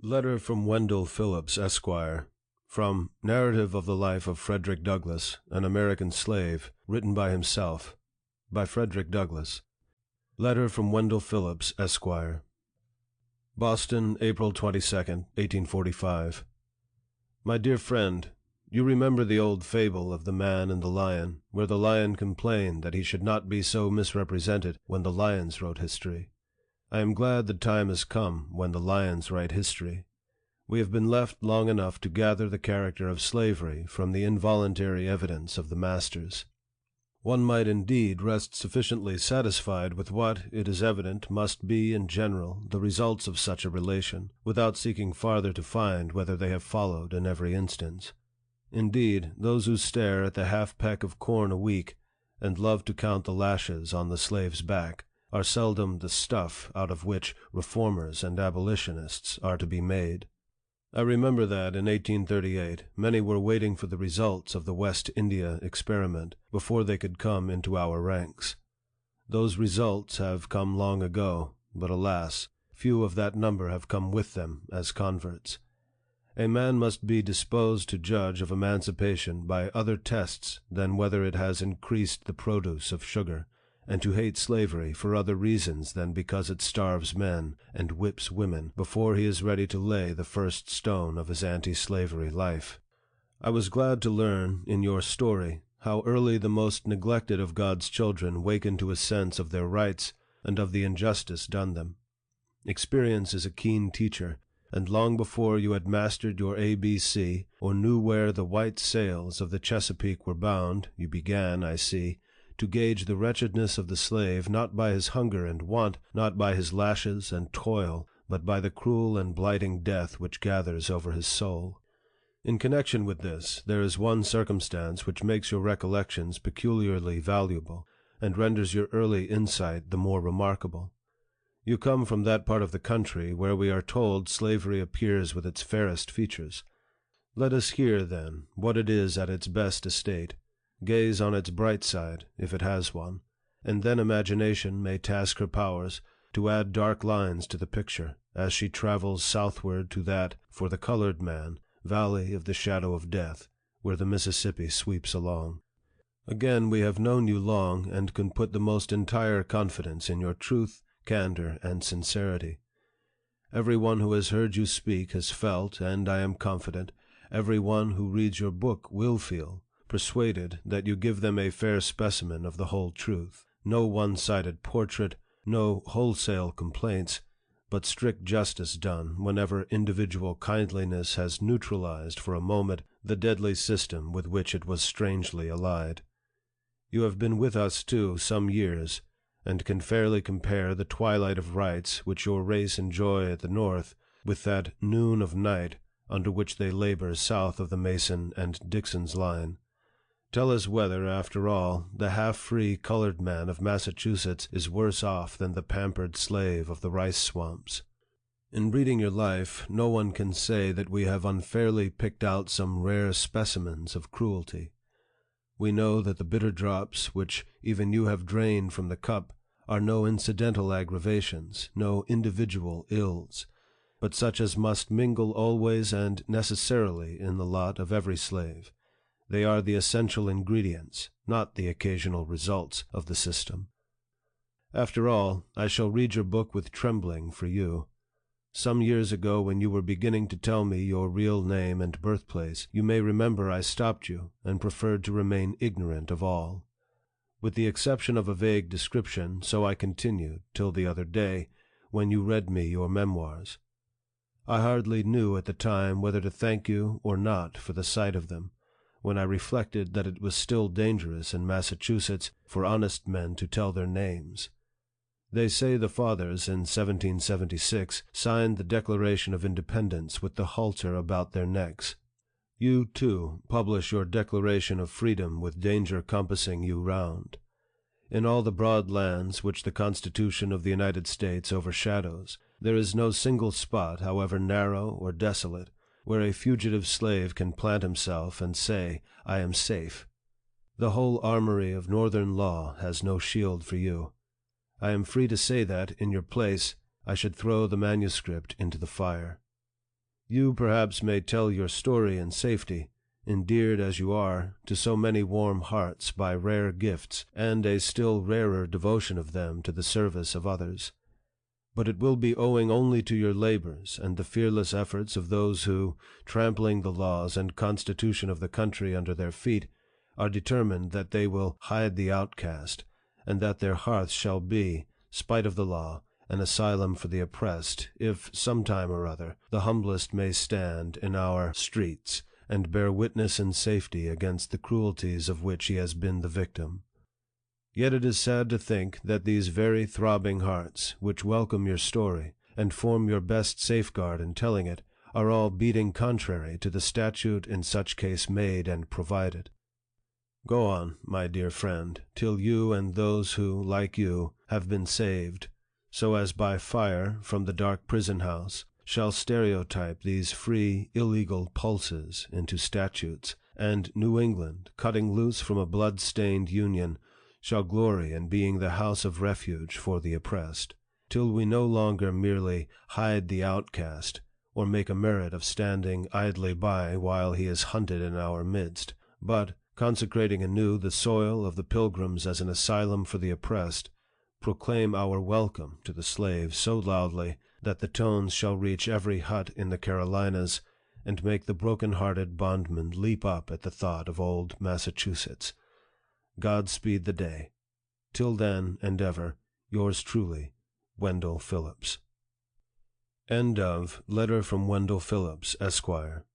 Letter from Wendell Phillips, Esquire, from Narrative of the Life of Frederick Douglass, an American Slave, written by himself, by Frederick Douglass. Letter from Wendell Phillips, Esquire. Boston, April 22nd, 1845. My dear friend, you remember the old fable of the man and the lion, where the lion complained that he should not be so misrepresented when the lions wrote history. I am glad the time has come when the lions write history. We have been left long enough to gather the character of slavery from the involuntary evidence of the masters. One might indeed rest sufficiently satisfied with what, it is evident, must be, in general, the results of such a relation, without seeking farther to find whether they have followed in every instance. Indeed, those who stare at the half-peck of corn a week, and love to count the lashes on the slave's back, are seldom the stuff out of which reformers and abolitionists are to be made. I remember that, in 1838, many were waiting for the results of the West India experiment before they could come into our ranks. Those results have come long ago, but alas, few of that number have come with them as converts. A man must be disposed to judge of emancipation by other tests than whether it has increased the produce of sugar, and to hate slavery for other reasons than because it starves men and whips women before he is ready to lay the first stone of his anti-slavery life. I was glad to learn, in your story, how early the most neglected of God's children waken to a sense of their rights and of the injustice done them. Experience is a keen teacher, and long before you had mastered your ABC, or knew where the white sails of the Chesapeake were bound, you began, I see, to gauge the wretchedness of the slave not by his hunger and want, not by his lashes and toil, but by the cruel and blighting death which gathers over his soul. In connection with this, there is one circumstance which makes your recollections peculiarly valuable, and renders your early insight the more remarkable. You come from that part of the country where we are told slavery appears with its fairest features. Let us hear, then, what it is at its best estate. Gaze on its bright side, if it has one, and then imagination may task her powers to add dark lines to the picture, as she travels southward to that, for the colored man, valley of the shadow of death, where the Mississippi sweeps along. Again, we have known you long, and can put the most entire confidence in your truth, candor, and sincerity. Every one who has heard you speak has felt, and I am confident, every one who reads your book will feel, persuaded that you give them a fair specimen of the whole truth, no one-sided portrait, no wholesale complaints, but strict justice done whenever individual kindliness has neutralized for a moment the deadly system with which it was strangely allied. You have been with us, too, some years, and can fairly compare the twilight of rights which your race enjoy at the North with that noon of night under which they labor south of the Mason and Dixon's line. Tell us whether, after all, the half-free colored man of Massachusetts is worse off than the pampered slave of the rice swamps. In reading your life, no one can say that we have unfairly picked out some rare specimens of cruelty. We know that the bitter drops, which even you have drained from the cup, are no incidental aggravations, no individual ills, but such as must mingle always and necessarily in the lot of every slave. They are the essential ingredients, not the occasional results of the system. After all, I shall read your book with trembling for you. Some years ago, when you were beginning to tell me your real name and birthplace, you may remember I stopped you, and preferred to remain ignorant of all. With the exception of a vague description, so I continued, till the other day, when you read me your memoirs. I hardly knew at the time whether to thank you or not for the sight of them, when I reflected that it was still dangerous in Massachusetts for honest men to tell their names. They say the fathers, in 1776, signed the Declaration of Independence with the halter about their necks. You, too, publish your Declaration of Freedom with danger compassing you round. In all the broad lands which the Constitution of the United States overshadows, there is no single spot, however narrow or desolate, where a fugitive slave can plant himself and say, I am safe. The whole armory of Northern law has no shield for you. I am free to say that, in your place, I should throw the manuscript into the fire. You perhaps may tell your story in safety, endeared as you are to so many warm hearts by rare gifts, and a still rarer devotion of them to the service of others. But it will be owing only to your labors and the fearless efforts of those who, trampling the laws and constitution of the country under their feet, are determined that they will hide the outcast, and that their hearths shall be, spite of the law, an asylum for the oppressed, if, sometime or other, the humblest may stand in our streets, and bear witness in safety against the cruelties of which he has been the victim. Yet it is sad to think that these very throbbing hearts, which welcome your story, and form your best safeguard in telling it, are all beating contrary to the statute in such case made and provided. Go on, my dear friend, till you and those who, like you, have been saved, so as by fire from the dark prison house, shall stereotype these free, illegal pulses into statutes, and New England, cutting loose from a blood-stained Union, shall glory in being the house of refuge for the oppressed, till we no longer merely hide the outcast, or make a merit of standing idly by while he is hunted in our midst, but, consecrating anew the soil of the pilgrims as an asylum for the oppressed, proclaim our welcome to the slave so loudly that the tones shall reach every hut in the Carolinas, and make the broken-hearted bondman leap up at the thought of old Massachusetts. God speed the day. Till then and ever, yours truly, Wendell Phillips. End of Letter from Wendell Phillips, Esquire,